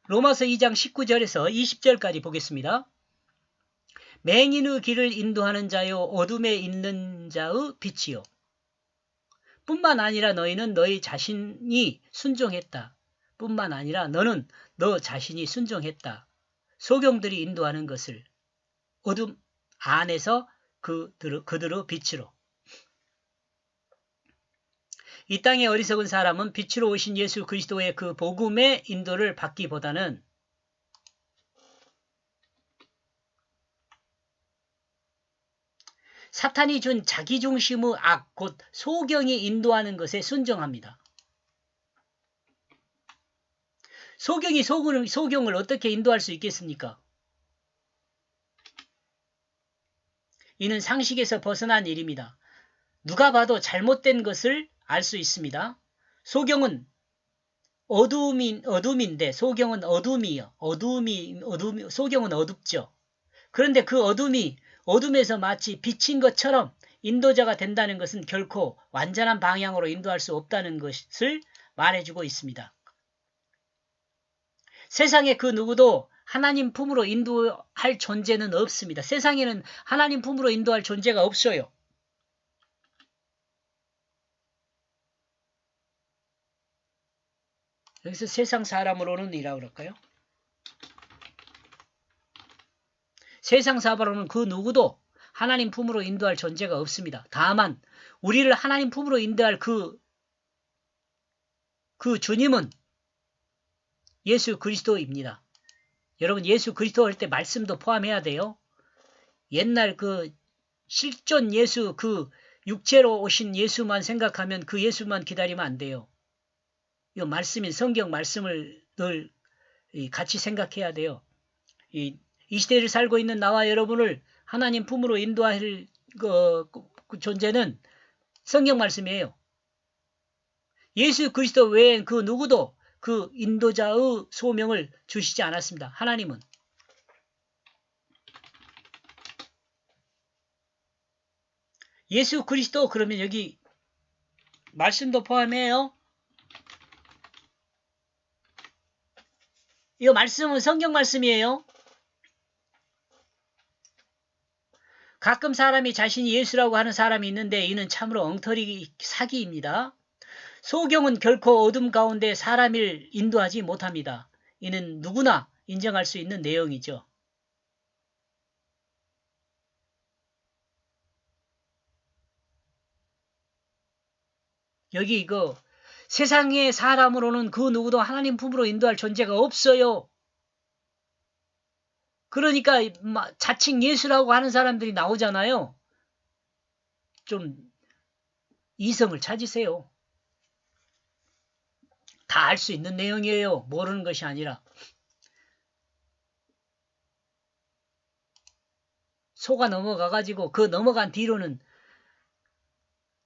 로마서 2장 19절에서 20절까지 보겠습니다. 맹인의 길을 인도하는 자요 어둠에 있는 자의 빛이요. 뿐만 아니라 너희는 너희 자신이 순종했다. 뿐만 아니라 너는 너 자신이 순종했다. 소경들이 인도하는 것을 어둠 안에서 그들의 빛으로. 이 땅의 어리석은 사람은 빛으로 오신 예수 그리스도의 그 복음의 인도를 받기보다는 사탄이 준 자기중심의 악, 곧 소경이 인도하는 것에 순종합니다. 소경이 소경을 어떻게 인도할 수 있겠습니까? 이는 상식에서 벗어난 일입니다. 누가 봐도 잘못된 것을 알 수 있습니다. 소경은 어둠인데 소경은 어둠이요. 소경은 어둡죠. 그런데 그 어둠에서 마치 비친 것처럼 인도자가 된다는 것은 결코 완전한 방향으로 인도할 수 없다는 것을 말해주고 있습니다. 세상에 그 누구도 하나님 품으로 인도할 존재는 없습니다. 세상에는 하나님 품으로 인도할 존재가 없어요. 여기서 세상 사람으로는 이라고 그럴까요? 세상 사람으로는 그 누구도 하나님 품으로 인도할 존재가 없습니다. 다만 우리를 하나님 품으로 인도할 그 주님은 예수 그리스도입니다. 여러분 예수 그리스도 할 때 말씀도 포함해야 돼요. 옛날 그 실존 예수 그 육체로 오신 예수만 생각하면 그 예수만 기다리면 안 돼요. 이 말씀인 성경 말씀을 늘 같이 생각해야 돼요. 이 시대를 살고 있는 나와 여러분을 하나님 품으로 인도할 그 존재는 성경 말씀이에요. 예수 그리스도 외엔 그 누구도 그 인도자의 소명을 주시지 않았습니다. 하나님은. 예수 그리스도 그러면 여기 말씀도 포함해요. 이 말씀은 성경 말씀이에요. 가끔 사람이 자신이 예수라고 하는 사람이 있는데 이는 참으로 엉터리 사기입니다. 소경은 결코 어둠 가운데 사람을 인도하지 못합니다. 이는 누구나 인정할 수 있는 내용이죠. 여기 이거 세상의 사람으로는 그 누구도 하나님 품으로 인도할 존재가 없어요. 그러니까 자칭 예수라고 하는 사람들이 나오잖아요. 좀 이성을 찾으세요. 다 알 수 있는 내용이에요. 모르는 것이 아니라. 속아 넘어가가지고 그 넘어간 뒤로는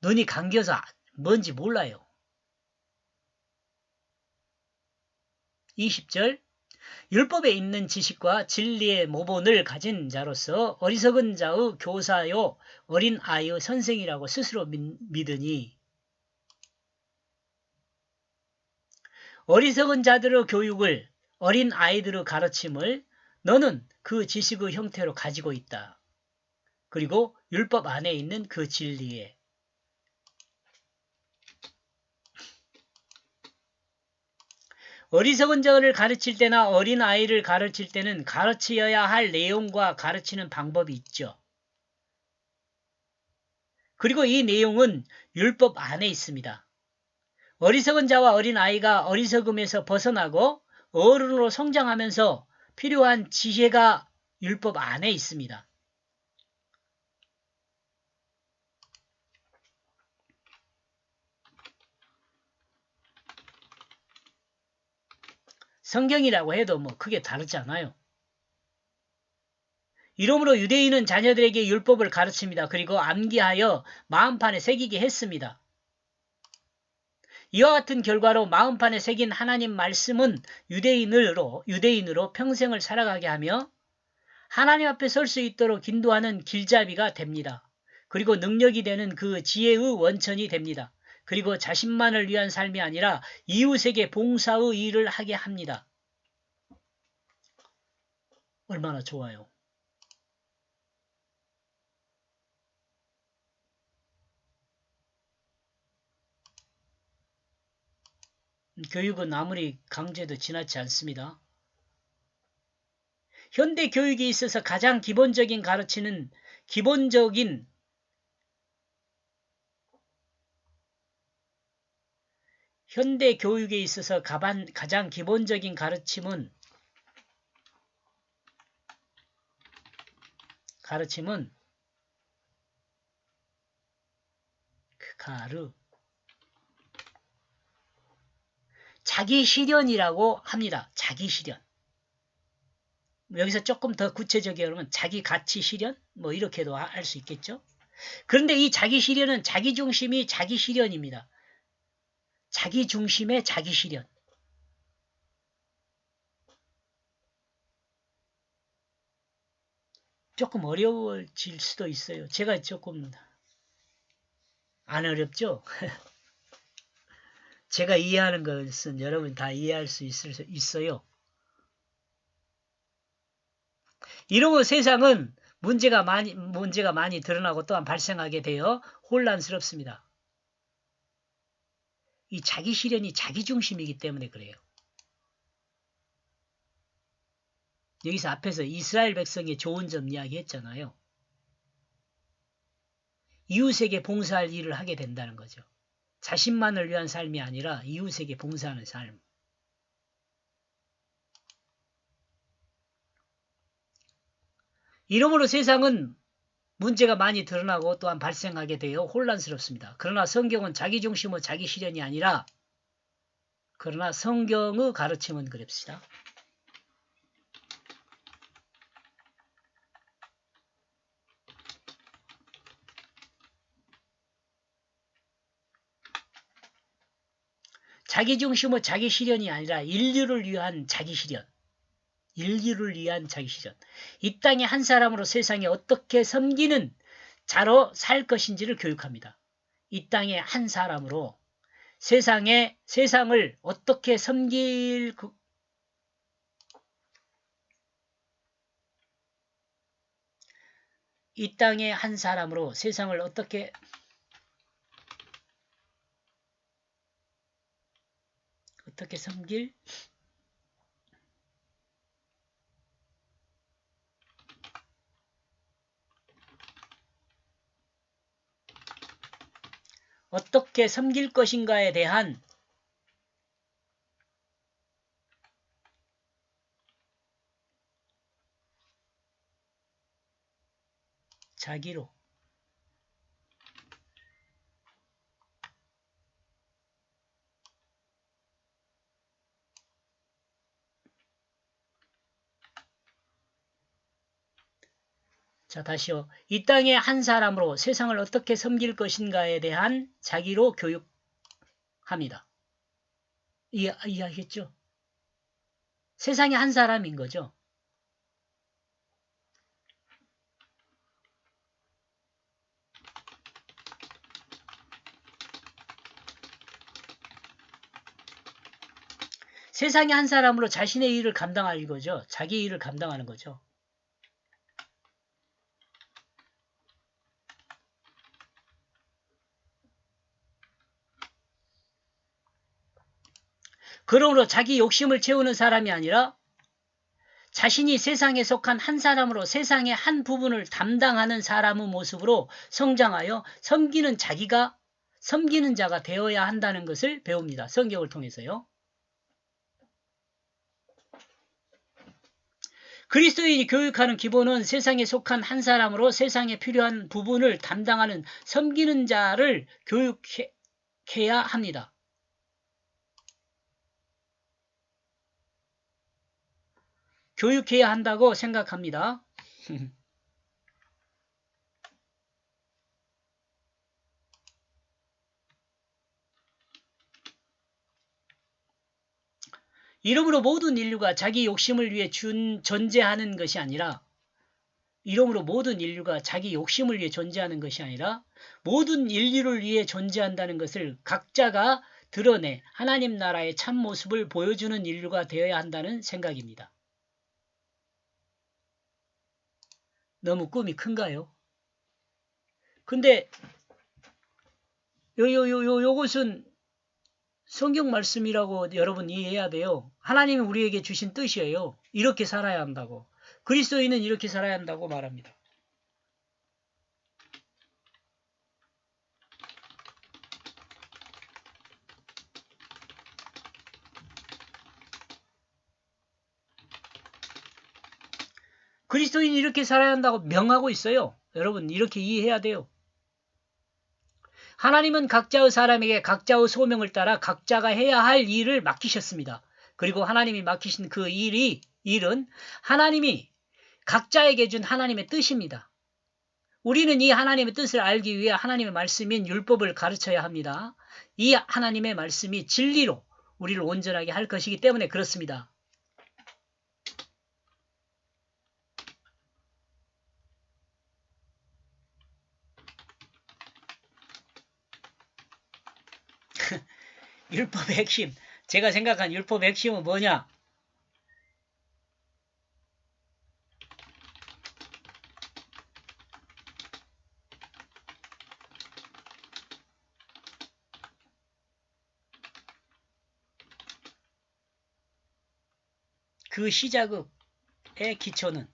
눈이 감겨서 뭔지 몰라요. 20절 율법에 있는 지식과 진리의 모본을 가진 자로서 어리석은 자의 교사요 어린 아이의 선생이라고 스스로 믿으니 어리석은 자들의 교육을 어린 아이들의 가르침을 너는 그 지식의 형태로 가지고 있다. 그리고 율법 안에 있는 그 진리에 어리석은 자를 가르칠 때나 어린 아이를 가르칠 때는 가르쳐야 할 내용과 가르치는 방법이 있죠. 그리고 이 내용은 율법 안에 있습니다. 어리석은 자와 어린 아이가 어리석음에서 벗어나고 어른으로 성장하면서 필요한 지혜가 율법 안에 있습니다. 성경이라고 해도 크게 다르지 않아요. 이러므로 유대인은 자녀들에게 율법을 가르칩니다. 그리고 암기하여 마음판에 새기게 했습니다. 이와 같은 결과로 마음판에 새긴 하나님 말씀은 유대인으로 평생을 살아가게 하며 하나님 앞에 설 수 있도록 인도하는 길잡이가 됩니다. 그리고 능력이 되는 그 지혜의 원천이 됩니다. 그리고 자신만을 위한 삶이 아니라 이웃에게 봉사의 일을 하게 합니다. 얼마나 좋아요. 교육은 아무리 강조해도 지나치 않습니다. 현대 교육에 있어서 가장 기본적인 가르치는 현대 교육에 있어서 가장 기본적인 가르침은 자기 실현이라고 합니다. 자기 실현. 여기서 조금 더 구체적이게 그러면 자기 가치 실현? 뭐 이렇게도 할 수 있겠죠. 그런데 이 자기 실현은 자기 중심이 자기 실현입니다. 자기 중심의 자기 실현. 조금 어려워질 수도 있어요. 제가 조금 안 어렵죠? 제가 이해하는 것은 여러분 다 이해할 수 있어요. 이러고 세상은 문제가 많이 드러나고 또한 발생하게 되어 혼란스럽습니다. 이 자기 실현이 자기 중심이기 때문에 그래요. 여기서 앞에서 이스라엘 백성의 좋은 점 이야기했잖아요. 이웃에게 봉사할 일을 하게 된다는 거죠. 자신만을 위한 삶이 아니라 이웃에게 봉사하는 삶. 이러므로 세상은 문제가 많이 드러나고 또한 발생하게 되어 혼란스럽습니다. 그러나 성경은 자기 중심의 자기 실현이 아니라 그러나 성경의 가르침은 그럽시다. 자기 중심의 자기 실현이 아니라 인류를 위한 자기 실현. 인류를 위한 자기 실현. 이 땅의 한 사람으로 세상에 어떻게 섬기는 자로 살 것인지를 교육합니다. 이 땅의 한 사람으로 세상을 어떻게 섬길 이 땅의 한 사람으로 세상을 어떻게 섬길 어떻게 섬길 것인가에 대한 자기로 자, 다시요. 이 땅의 한 사람으로 세상을 어떻게 섬길 것인가에 대한 자기로 교육합니다. 이해하겠죠? 세상의 한 사람인 거죠. 세상의 한 사람으로 자신의 일을 감당할 거죠. 자기 일을 감당하는 거죠. 그러므로 자기 욕심을 채우는 사람이 아니라 자신이 세상에 속한 한 사람으로 세상의 한 부분을 담당하는 사람의 모습으로 성장하여 섬기는 자가 되어야 한다는 것을 배웁니다. 성경을 통해서요. 그리스도인이 교육하는 기본은 세상에 속한 한 사람으로 세상에 필요한 부분을 담당하는 섬기는 자를 교육해야 합니다. 교육해야 한다고 생각합니다. 이러므로 모든 인류가 자기 욕심을 위해 존재하는 것이 아니라 모든 인류를 위해 존재한다는 것을 각자가 드러내 하나님 나라의 참모습을 보여주는 인류가 되어야 한다는 생각입니다. 너무 꿈이 큰가요? 근데 요것은 성경 말씀이라고 여러분 이해해야 돼요. 하나님이 우리에게 주신 뜻이에요. 이렇게 살아야 한다고. 그리스도인은 이렇게 살아야 한다고 말합니다. 그리스도인이 이렇게 살아야 한다고 명하고 있어요. 여러분 이렇게 이해해야 돼요. 하나님은 각자의 사람에게 각자의 소명을 따라 각자가 해야 할 일을 맡기셨습니다. 그리고 하나님이 맡기신 그 일은 하나님이 각자에게 준 하나님의 뜻입니다. 우리는 이 하나님의 뜻을 알기 위해 하나님의 말씀인 율법을 가르쳐야 합니다. 이 하나님의 말씀이 진리로 우리를 온전하게 할 것이기 때문에 그렇습니다. 율법의 핵심, 제가 생각한 율법의 핵심은 뭐냐? 그 시작의 기초는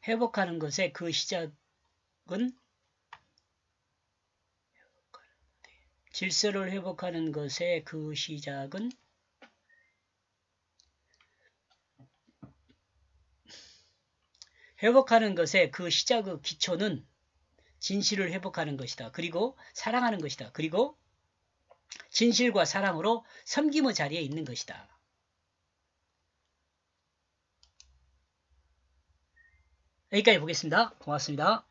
회복하는 것의 그 시작은 질서를 회복하는 것의 그 시작은 회복하는 것의 그 시작의 기초는 진실을 회복하는 것이다. 그리고 사랑하는 것이다. 그리고 진실과 사랑으로 섬김의 자리에 있는 것이다. 여기까지 보겠습니다. 고맙습니다.